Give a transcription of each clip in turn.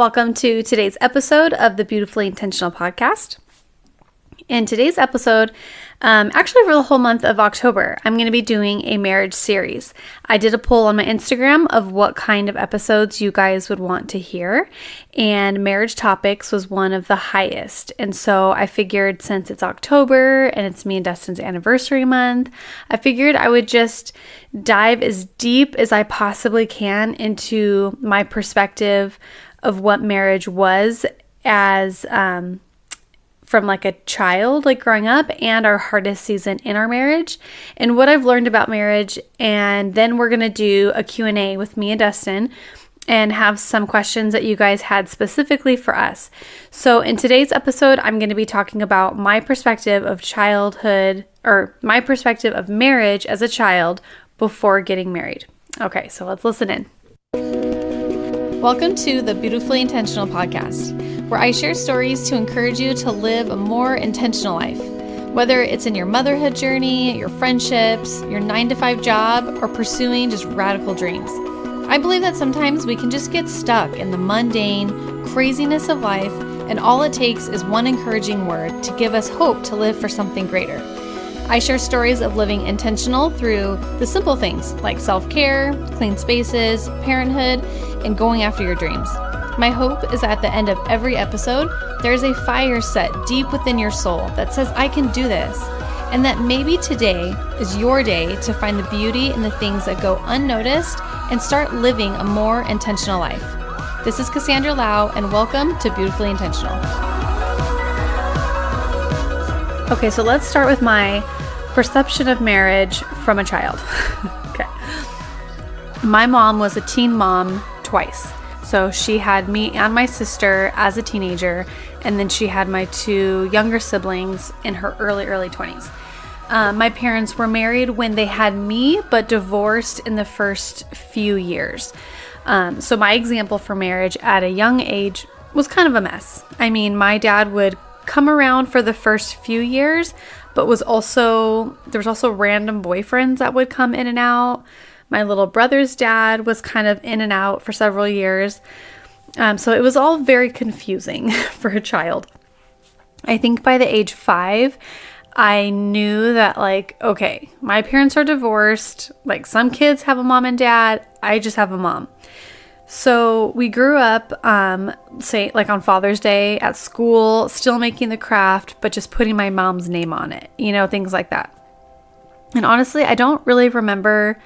Welcome to today's episode of the Beautifully Intentional podcast. In today's episode, actually for the whole month of October, I'm going to be doing a marriage series. I did a poll on my Instagram of what kind of episodes you guys would want to hear, and marriage topics was one of the highest. And so I figured since it's October and it's me and Dustin's anniversary month, I figured I would just dive as deep as I possibly can into my perspective of what marriage was as from like a child, like growing up, and our hardest season in our marriage and what I've learned about marriage. And then we're going to do a Q&A with me and Dustin and have some questions that you guys had specifically for us. So in today's episode, I'm going to be talking about my perspective of childhood, or my perspective of marriage as a child before getting married. Okay, so let's listen in. Welcome to the Beautifully Intentional podcast, where I share stories to encourage you to live a more intentional life. Whether it's in your motherhood journey, your friendships, your 9-to-5 job, or pursuing just radical dreams. I believe that sometimes we can just get stuck in the mundane craziness of life, and all it takes is one encouraging word to give us hope to live for something greater. I share stories of living intentional through the simple things like self-care, clean spaces, parenthood, and going after your dreams. My hope is that at the end of every episode, there's a fire set deep within your soul that says, I can do this, and that maybe today is your day to find the beauty in the things that go unnoticed and start living a more intentional life. This is Cassandra Lau, and welcome to Beautifully Intentional. Okay, so let's start with my perception of marriage from a child. Okay. My mom was a teen mom twice. So she had me and my sister as a teenager, and then she had my two younger siblings in her early 20s. My parents were married when they had me, but divorced in the first few years. So my example for marriage at a young age was kind of a mess. I mean, my dad would come around for the first few years, but there was also random boyfriends that would come in and out. My little brother's dad was kind of in and out for several years. So it was all very confusing for a child. I think by the age 5, I knew that okay, my parents are divorced. Like some kids have a mom and dad. I just have a mom. So we grew up, say like on Father's Day at school, still making the craft, but just putting my mom's name on it, things like that. And honestly, I don't really remember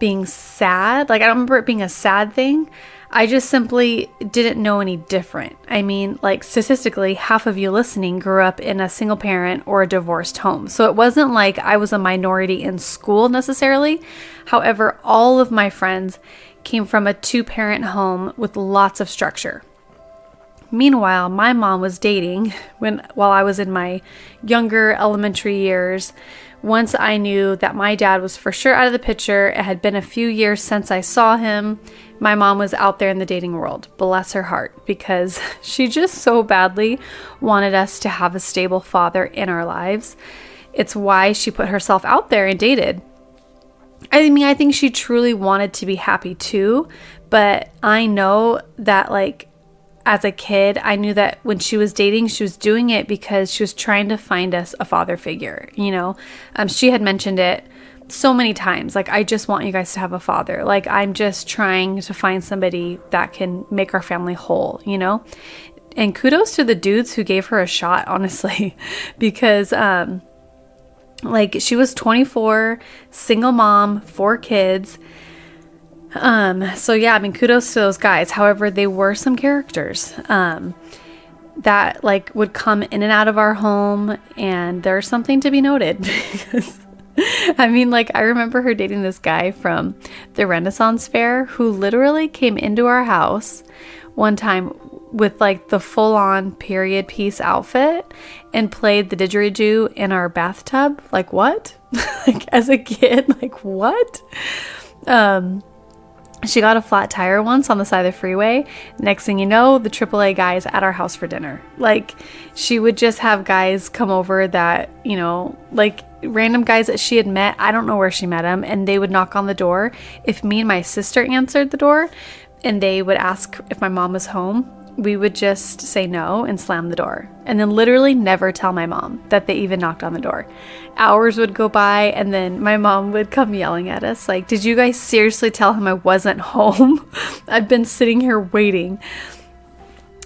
being sad. I don't remember it being a sad thing. I just simply didn't know any different. I mean, statistically, half of you listening grew up in a single parent or a divorced home. So it wasn't like I was a minority in school necessarily. However, all of my friends came from a 2-parent home with lots of structure. Meanwhile, my mom was dating while I was in my younger elementary years. Once I knew that my dad was for sure out of the picture, it had been a few years since I saw him, my mom was out there in the dating world. Bless her heart, because she just so badly wanted us to have a stable father in our lives. It's why she put herself out there and dated. I mean, I think she truly wanted to be happy too, but I know that as a kid, I knew that when she was dating, she was doing it because she was trying to find us a father figure, She had mentioned it so many times, I just want you guys to have a father. I'm just trying to find somebody that can make our family whole, And kudos to the dudes who gave her a shot, honestly, because she was 24, single mom, 4 kids. So yeah, I mean, kudos to those guys. However, they were some characters, that would come in and out of our home, and there's something to be noted because I mean, I remember her dating this guy from the Renaissance Fair who literally came into our house one time with the full-on period piece outfit and played the didgeridoo in our bathtub. What? As a kid, what? She got a flat tire once on the side of the freeway. Next thing you know, the AAA guys at our house for dinner. She would just have guys come over that, random guys that she had met. I don't know where she met them. And they would knock on the door. If me and my sister answered the door, and they would ask if my mom was home, we would just say no and slam the door, and then literally never tell my mom that they even knocked on the door. Hours would go by, and then my mom would come yelling at us like, did you guys seriously tell him I wasn't home? I've been sitting here waiting.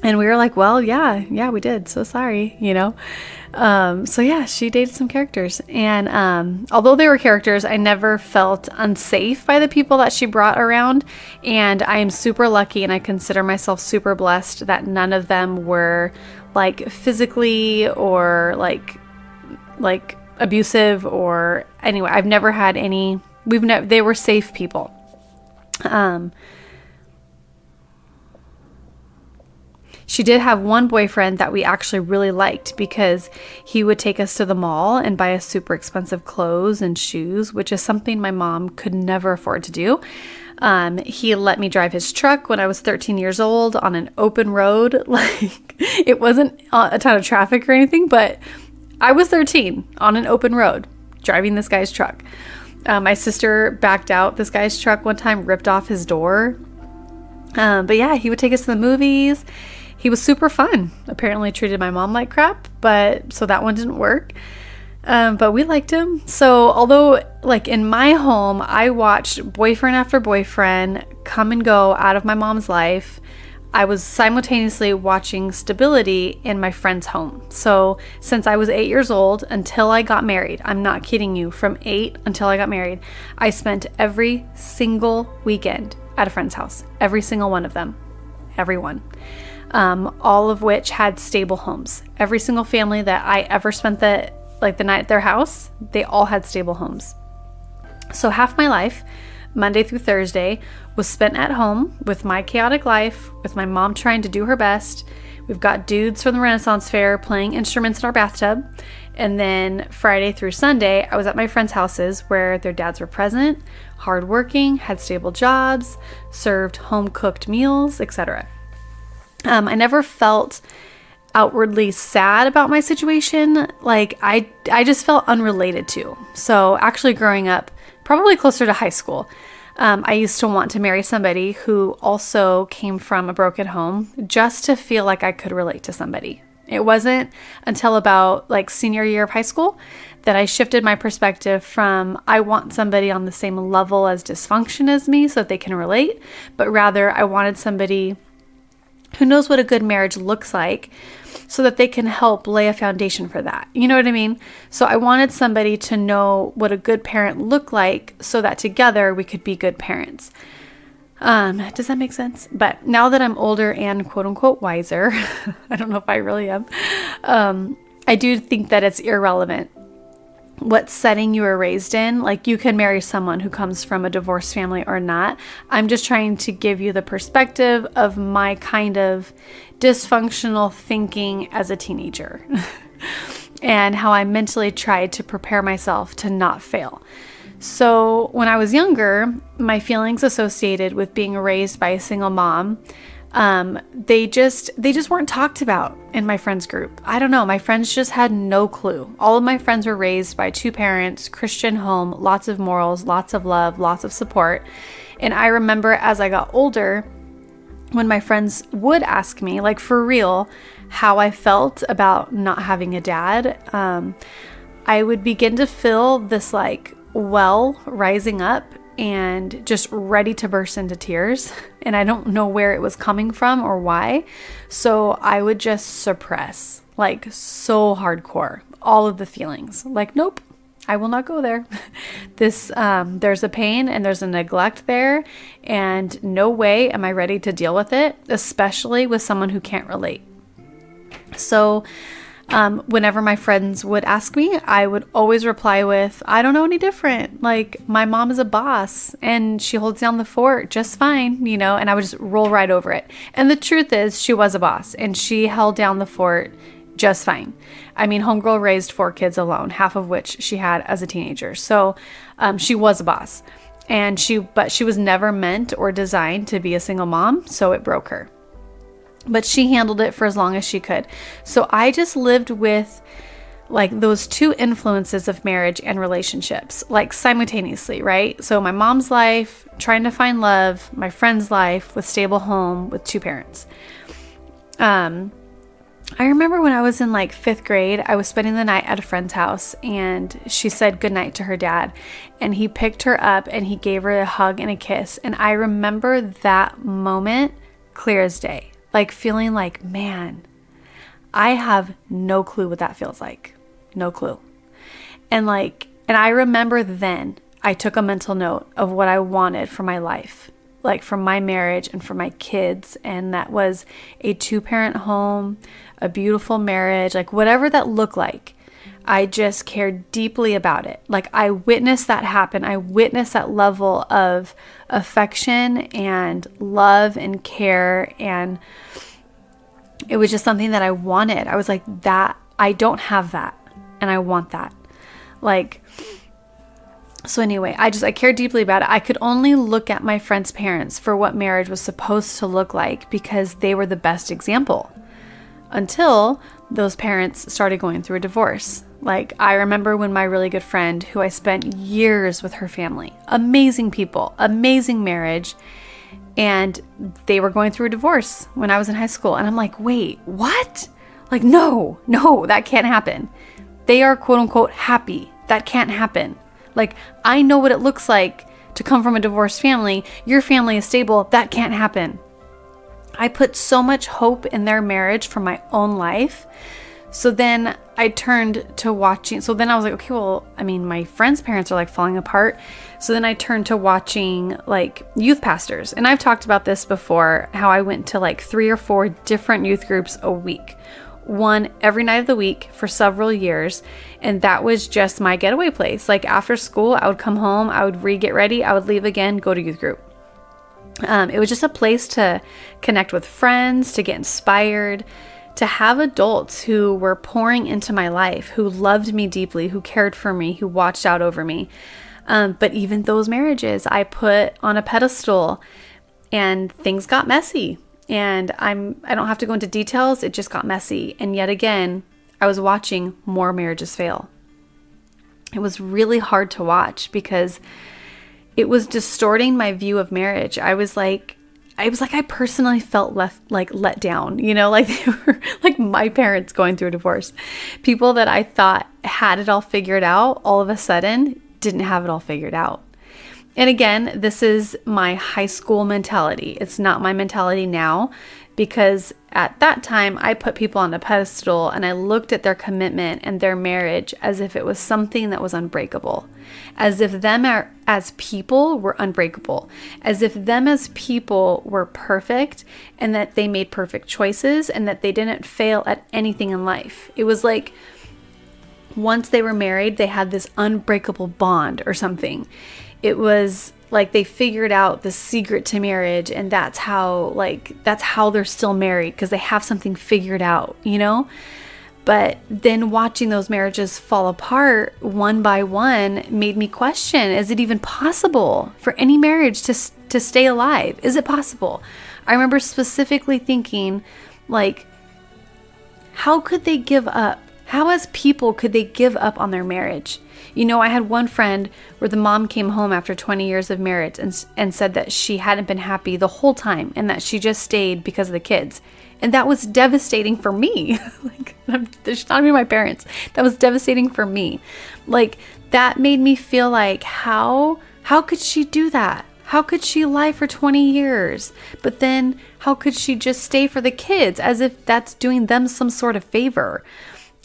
And we were like, well, yeah, we did. So sorry, So yeah, she dated some characters. And although they were characters, I never felt unsafe by the people that she brought around. And I am super lucky, and I consider myself super blessed that none of them were like physically or like abusive, or anyway, I've never had any, they were safe people. She did have one boyfriend that we actually really liked because he would take us to the mall and buy us super expensive clothes and shoes, which is something my mom could never afford to do. He let me drive his truck when I was 13 years old on an open road. Like, it wasn't a ton of traffic or anything, but I was 13 on an open road driving this guy's truck. My sister backed out this guy's truck one time, ripped off his door. But yeah, he would take us to the movies. He was super fun. Apparently treated my mom like crap, so that one didn't work. But we liked him. So although like in my home, I watched boyfriend after boyfriend come and go out of my mom's life, I was simultaneously watching stability in my friend's home. So since I was 8 years old until I got married, I'm not kidding you, from 8 until I got married, I spent every single weekend at a friend's house. Every single one of them. Everyone. All of which had stable homes. Every single family that I ever spent the night at their house, they all had stable homes. So half my life, Monday through Thursday, was spent at home with my chaotic life, with my mom trying to do her best. We've got dudes from the Renaissance Fair playing instruments in our bathtub. And then Friday through Sunday, I was at my friends' houses where their dads were present, hardworking, had stable jobs, served home-cooked meals, etc. I never felt outwardly sad about my situation. Like, I just felt unrelated to. So actually growing up, probably closer to high school, I used to want to marry somebody who also came from a broken home, just to feel like I could relate to somebody. It wasn't until about like senior year of high school that I shifted my perspective from I want somebody on the same level as dysfunction as me so that they can relate, but rather I wanted somebody who knows what a good marriage looks like so that they can help lay a foundation for that. You know what I mean? So I wanted somebody to know what a good parent looked like so that together we could be good parents. Does that make sense? But now that I'm older and quote unquote wiser, I don't know if I really am, I do think that it's irrelevant what setting you were raised in. Like, you can marry someone who comes from a divorced family or not. I'm just trying to give you the perspective of my kind of dysfunctional thinking as a teenager and how I mentally tried to prepare myself to not fail. So when I was younger, my feelings associated with being raised by a single mom, they just weren't talked about in my friends group. I don't know. My friends just had no clue. All of my friends were raised by two parents, Christian home, lots of morals, lots of love, lots of support. And I remember as I got older, when my friends would ask me, like for real, how I felt about not having a dad, I would begin to feel this like well rising up and just ready to burst into tears. And I don't know where it was coming from or why. So I would just suppress, like so hardcore, all of the feelings. Like, nope, I will not go there. There's a pain and there's a neglect there. And no way am I ready to deal with it, especially with someone who can't relate. So whenever my friends would ask me, I would always reply with, I don't know any different. Like, my mom is a boss and she holds down the fort just fine, and I would just roll right over it. And the truth is, she was a boss and she held down the fort just fine. I mean, homegirl raised 4 kids alone, half of which she had as a teenager. So she was a boss, but she was never meant or designed to be a single mom. So it broke her. But she handled it for as long as she could. So I just lived with like those two influences of marriage and relationships, like simultaneously, right? So my mom's life, trying to find love, my friend's life with stable home with two parents. I remember when I was in like 5th grade, I was spending the night at a friend's house and she said goodnight to her dad, and he picked her up and he gave her a hug and a kiss. And I remember that moment clear as day, like feeling like, man, I have no clue what that feels like. No clue. And I remember then I took a mental note of what I wanted for my life, like for my marriage and for my kids. And that was a 2-parent home, a beautiful marriage, like whatever that looked like. I just cared deeply about it. Like I witnessed that happen. I witnessed that level of affection and love and care. And it was just something that I wanted. I was like, that, I don't have that. And I want that. So anyway, I cared deeply about it. I could only look at my friend's parents for what marriage was supposed to look like because they were the best example until those parents started going through a divorce. Like I remember when my really good friend, who I spent years with her family, amazing people, amazing marriage, and they were going through a divorce when I was in high school. And I'm like, wait, what? Like, no, that can't happen. They are quote unquote happy. That can't happen. Like, I know what it looks like to come from a divorced family. Your family is stable. That can't happen. I put so much hope in their marriage for my own life. So then I turned to watching. So then I was like, okay, well, I mean, my friends' parents are like falling apart. So then I turned to watching like youth pastors. And I've talked about this before, how I went to like 3 or 4 different youth groups a week. One every night of the week for several years. And that was just my getaway place. Like after school, I would come home, I would get ready, I would leave again, go to youth group. It was just a place to connect with friends, to get inspired, to have adults who were pouring into my life, who loved me deeply, who cared for me, who watched out over me. But even those marriages I put on a pedestal, and things got messy. And I don't have to go into details. It just got messy. And yet again, I was watching more marriages fail. It was really hard to watch because it was distorting my view of marriage. I personally felt let down, like they were like my parents going through a divorce. People that I thought had it all figured out, all of a sudden didn't have it all figured out. And again, this is my high school mentality. It's not my mentality now, because at that time I put people on a pedestal and I looked at their commitment and their marriage as if it was something that was unbreakable, as if them as people were unbreakable, as if them as people were perfect and that they made perfect choices and that they didn't fail at anything in life. It was like once they were married, they had this unbreakable bond or something. It was like they figured out the secret to marriage, and that's how they're still married, because they have something figured out, But then watching those marriages fall apart one by one made me question, is it even possible for any marriage to stay alive? Is it possible? I remember specifically thinking, like, how could they give up? How as people could they give up on their marriage? I had one friend where the mom came home after 20 years of marriage and said that she hadn't been happy the whole time and that she just stayed because of the kids. And that was devastating for me. There's not even my parents. That was devastating for me. That made me feel like, how could she do that? How could she lie for 20 years? But then how could she just stay for the kids, as if that's doing them some sort of favor?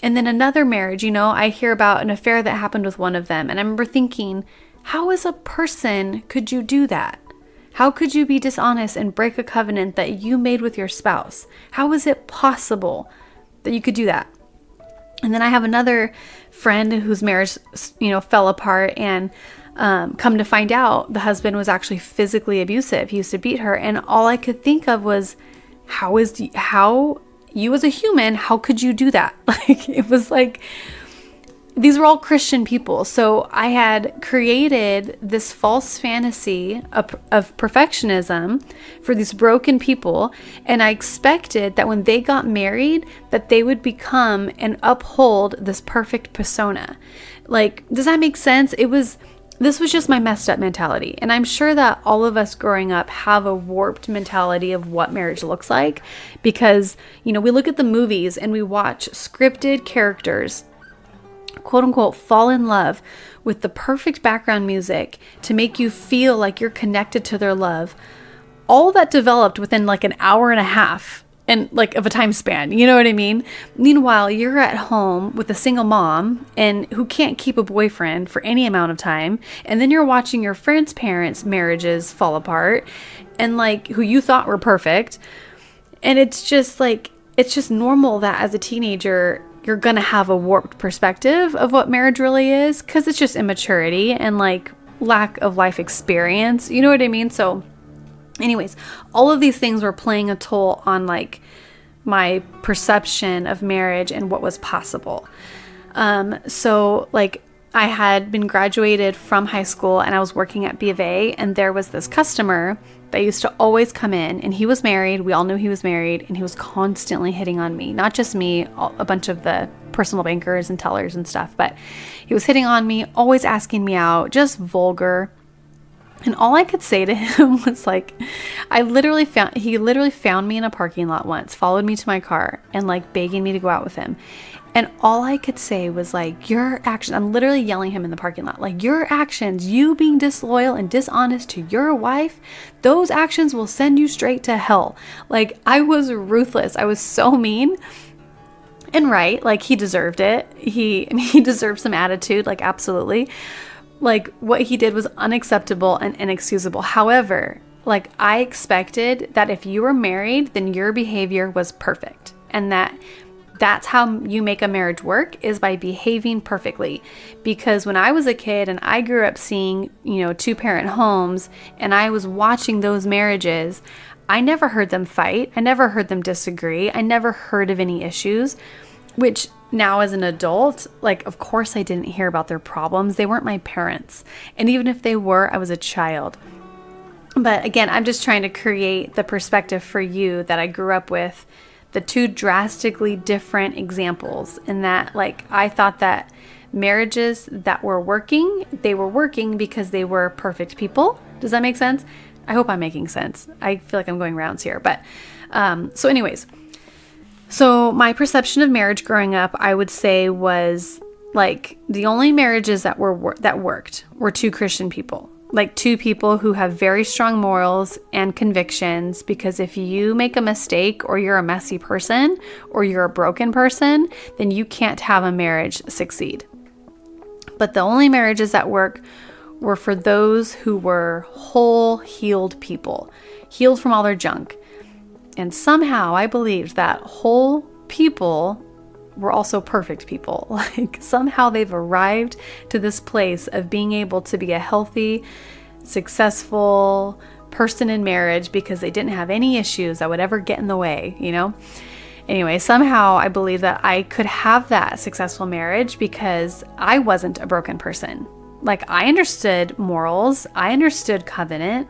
And then another marriage, I hear about an affair that happened with one of them. And I remember thinking, how as a person could you do that? How could you be dishonest and break a covenant that you made with your spouse? How is it possible that you could do that? And then I have another friend whose marriage, fell apart, and come to find out the husband was actually physically abusive. He used to beat her. And all I could think of was, how you as a human, how could you do that? It was like these were all Christian people. So I had created this false fantasy of perfectionism for these broken people. And I expected that when they got married, that they would become and uphold this perfect persona. Like, does that make sense? This was just my messed up mentality. And I'm sure that all of us growing up have a warped mentality of what marriage looks like, because, we look at the movies and we watch scripted characters, quote unquote, fall in love with the perfect background music to make you feel like you're connected to their love. All that developed within like an hour and a half and like of a time span. You know what I mean? Meanwhile, you're at home with a single mom and who can't keep a boyfriend for any amount of time. And then you're watching your friends' parents' marriages fall apart and like who you thought were perfect. And it's just normal that as a teenager, you're going to have a warped perspective of what marriage really is, because it's just immaturity and like lack of life experience. You know what I mean? So anyways, all of these things were playing a toll on like my perception of marriage and what was possible. So like I had been graduated from high school and I was working at B of A, and there was this customer that used to always come in, and he was married. We all knew he was married, and he was constantly hitting on me. Not just me, a bunch of the personal bankers and tellers and stuff, but he was hitting on me, always asking me out, just vulgar. And all I could say to him was like, he literally found me in a parking lot once, followed me to my car and like begging me to go out with him. And all I could say was like, your actions, I'm literally yelling him in the parking lot, like, your actions, you being disloyal and dishonest to your wife, those actions will send you straight to hell. Like, I was ruthless. I was so mean. And right, like, he deserved it. He deserved some attitude, like, absolutely. Like, what he did was unacceptable and inexcusable. However, like, I expected that if you were married, then your behavior was perfect. And that's how you make a marriage work, is by behaving perfectly. Because when I was a kid and I grew up seeing, 2-parent homes, and I was watching those marriages, I never heard them fight. I never heard them disagree. I never heard of any issues, which now as an adult, like, of course I didn't hear about their problems. They weren't my parents. And even if they were, I was a child. But again, I'm just trying to create the perspective for you that I grew up with, the two drastically different examples, in that, like, I thought that marriages that were working, they were working because they were perfect people. Does that make sense? I hope I'm making sense. I feel like I'm going rounds here. But so anyways, so my perception of marriage growing up, I would say, was like the only marriages that worked were two Christian people. Like two people who have very strong morals and convictions, because if you make a mistake, or you're a messy person, or you're a broken person, then you can't have a marriage succeed. But the only marriages that work were for those who were whole, healed people, healed from all their junk. And somehow I believed that whole people were also perfect people. Like, somehow they've arrived to this place of being able to be a healthy, successful person in marriage because they didn't have any issues that would ever get in the way, Anyway, somehow I believe that I could have that successful marriage because I wasn't a broken person. Like, I understood morals, I understood covenant,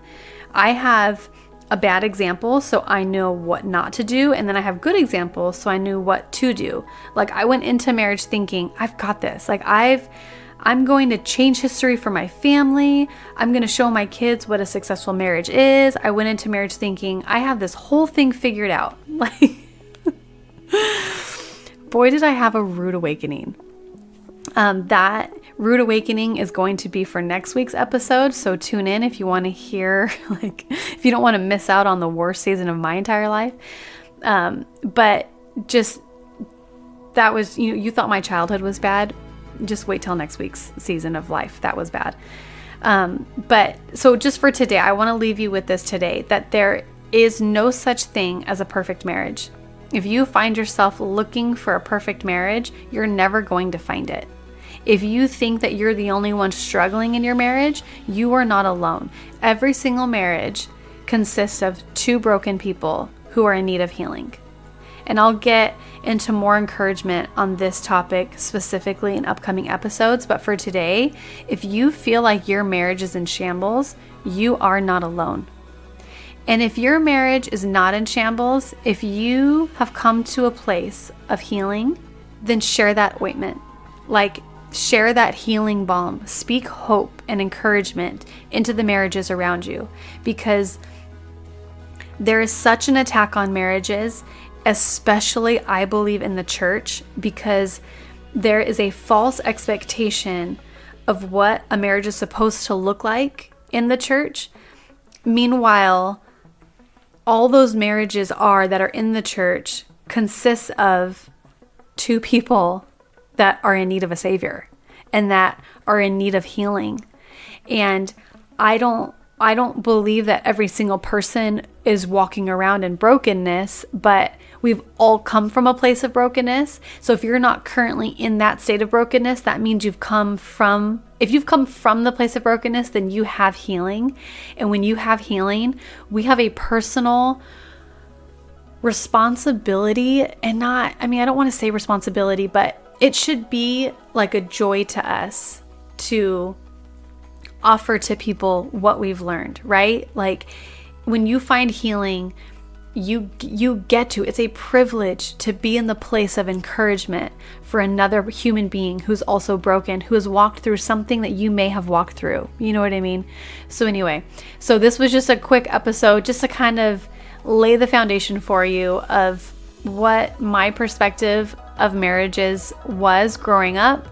I have a bad example, so I know what not to do. And then I have good examples, so I knew what to do. Like, I went into marriage thinking, I've got this. Like, I'm going to change history for my family. I'm going to show my kids what a successful marriage is. I went into marriage thinking, I have this whole thing figured out. Like, boy, did I have a rude awakening. That rude awakening is going to be for next week's episode. So tune in if you want to hear, like, if you don't want to miss out on the worst season of my entire life. But just, that was, you thought my childhood was bad. Just wait till next week's season of life. That was bad. But so just for today, I want to leave you with this today, that there is no such thing as a perfect marriage. If you find yourself looking for a perfect marriage, you're never going to find it. If you think that you're the only one struggling in your marriage, you are not alone. Every single marriage consists of two broken people who are in need of healing. And I'll get into more encouragement on this topic specifically in upcoming episodes. But for today, if you feel like your marriage is in shambles, you are not alone. And if your marriage is not in shambles, if you have come to a place of healing, then share that ointment. Like, share that healing balm. Speak hope and encouragement into the marriages around you, because there is such an attack on marriages, especially I believe in the church, because there is a false expectation of what a marriage is supposed to look like in the church. Meanwhile, all those marriages that are in the church consists of two people that are in need of a savior and that are in need of healing. And I don't believe that every single person is walking around in brokenness, but we've all come from a place of brokenness. So if you're not currently in that state of brokenness, that means if you've come from the place of brokenness, then you have healing. And when you have healing, we have a personal responsibility, and I don't want to say responsibility, but it should be like a joy to us to offer to people what we've learned, right? Like, when you find healing, it's a privilege to be in the place of encouragement for another human being who's also broken, who has walked through something that you may have walked through. You know what I mean? So anyway, this was just a quick episode just to kind of lay the foundation for you of what my perspective of marriages was growing up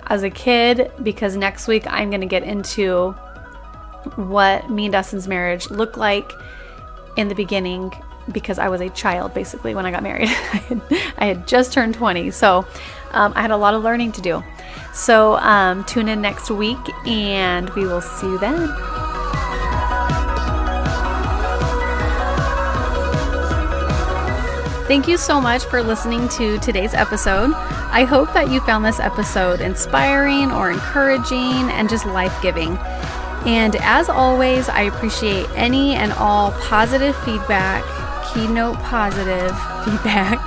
as a kid, because next week I'm going to get into what me and Dustin's marriage looked like in the beginning, because I was a child basically when I got married. I had just turned 20, so I had a lot of learning to do. So tune in next week and we will see you then. Thank you so much for listening to today's episode. I hope that you found this episode inspiring or encouraging and just life-giving. And as always, I appreciate any and all positive feedback, keynote positive feedback.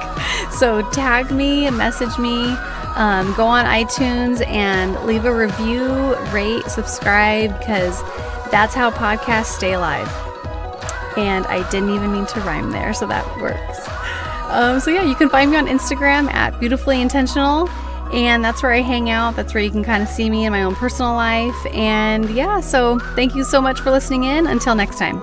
So tag me, message me, go on iTunes and leave a review, rate, subscribe, because that's how podcasts stay alive. And I didn't even mean to rhyme there, so that works. You can find me on Instagram at beautifully.intentional, and that's where I hang out. That's where you can kind of see me in my own personal life. And so thank you so much for listening in. Until next time.